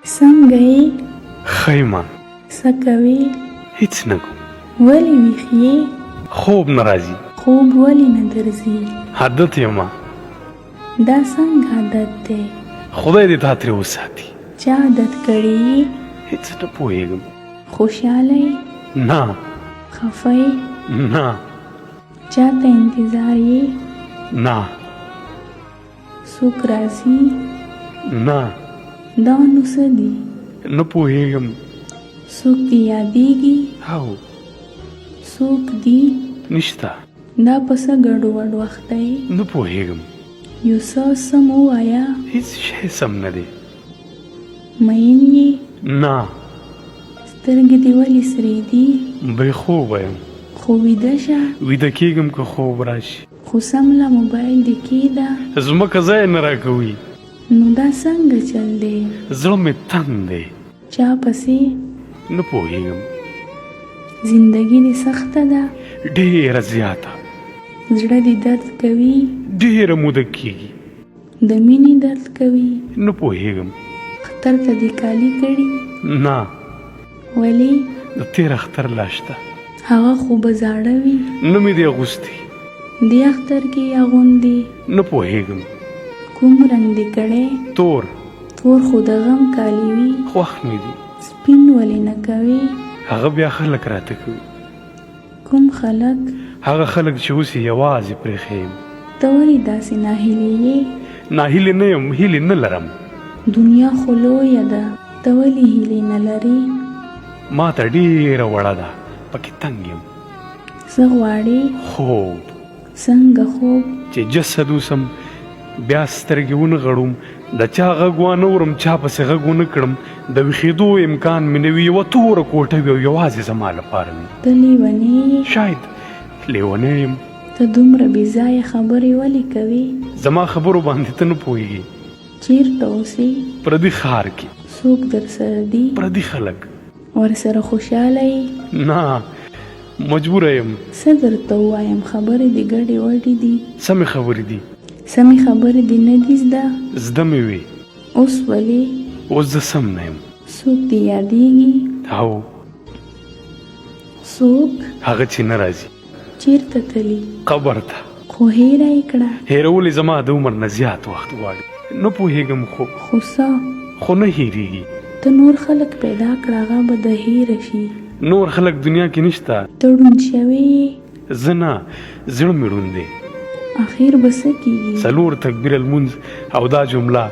څنګه یې؟ ښه یمه. څه کوې؟ هېڅ نه کوم. ولې ویښ یې؟ خوب نه راځي. خوب ولې نه درځي؟ عادت یمه. دا څنګه عادت دی؟ خدای دې تا ترې وساتي. چا عادت کړی یې؟ هېڅ نه پوهېږم. خوشحاله یې؟ نه. خفه یې؟ نه. چا ته انتظار یې؟ نه. څوک راځي؟ نه. دا نو څه دي؟ نه پوهېږم. څوک دې یادېږي؟ او څوک دي؟ نشته. دا په څه ګډوډ وخت دی؟ نه پوهېږم. یو څه سم ووایه. هېڅ شی سم نه دی. مین یې؟ نه. سترګې دې ولې سرې دي؟ بې خوبه یم. خو ویده شه. ویده کېږم که خوب راشي. خو سمله موبایل دې کېږده. ځمکه ځای نه راکوي. نو دا څنګه چل دی؟ زړه مې تنګ دی. چا پسې؟ نه پوهېږم. زندګي دې سخته ده؟ ډېره زیاته. زړه دې درد کوي؟ ډېره موده کېږي. د مینې درد کوي؟ نه پوهېږم. اختر ته دې کالي کړي؟ نه. ولې؟ د تېر اختر لا شته. هغه خو به زاړه وي. نه مې دی اغوستی. دې اختر کې اغوندې؟ نه پوهېږم. کوم رنګ دې کړی؟ تور. تور خو د غم کالي وي. خوښ مې دي. سپین ولې نه کوې؟ هغه بیا خلک راته کوي. کوم خلک؟ هغه خلک چې اوس یې یوازې پرېښی یم. ته ولې داسې ناهیلې یې؟ ناهیلې نه یم، هیلې نه لرم. دنیا خو لویه ده، ته ولې هیلې نه لرې؟ ما ته ډېره وړه ده، پکې تنګ یم. څه غواړې؟ خوب. څنګه خوب؟ چې جسد اوسم، بیا سترګې ونغړوم، د چا غږ وانه چا پسې غږ ونه کړم، د ویښېدو امکان مې نه وي، یوه توره کوټه وي او یوازې زما لپاره وي. ته لیونی یې؟ شاید لیونی یم. ته دومره بېځایه خبرې ولې کوې؟ زما خبرو باندې ته نه پوهېږې. چېرته اوسې؟ پردي ښار کې. څوک درسره دي؟ پردي خلک. ورسره خوشحاله یې؟ نه، مجبوره یم. څه درته ووایم؟ خبرې دې ګډې وډې دي. سمې خبرې دي. سمې خبرې دې نه دي زده؟ زده مې وي. اوس ولې؟ اوس زه سم نه یم. څوک دې یادېږي؟ او څوک؟ هغه چې نه راځي. چېرته تلي؟ قبر ته. خو هېره یې کړه. هېرول یې زما د عمر نه زیات وخت غواړي. نه پوهېږم خو څه؟ خو نه هېرېږي. ته نور خلک پیدا کړه، هغه به د هېره شي. نور خلک دنیا کې نشته. ته ړوند شوی یې؟ زه نه، زړه مې ړوند دی. اخر به څه کېږي؟ 4 تکبیر المنځ او دا جمله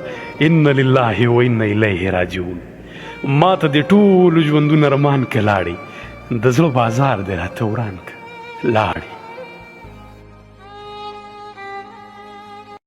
ان لله و انا الیه راجعون. ما ته د ټولو ژوندون ارمان کې لاړې، د زړه بازار دی راته وران که لاړې.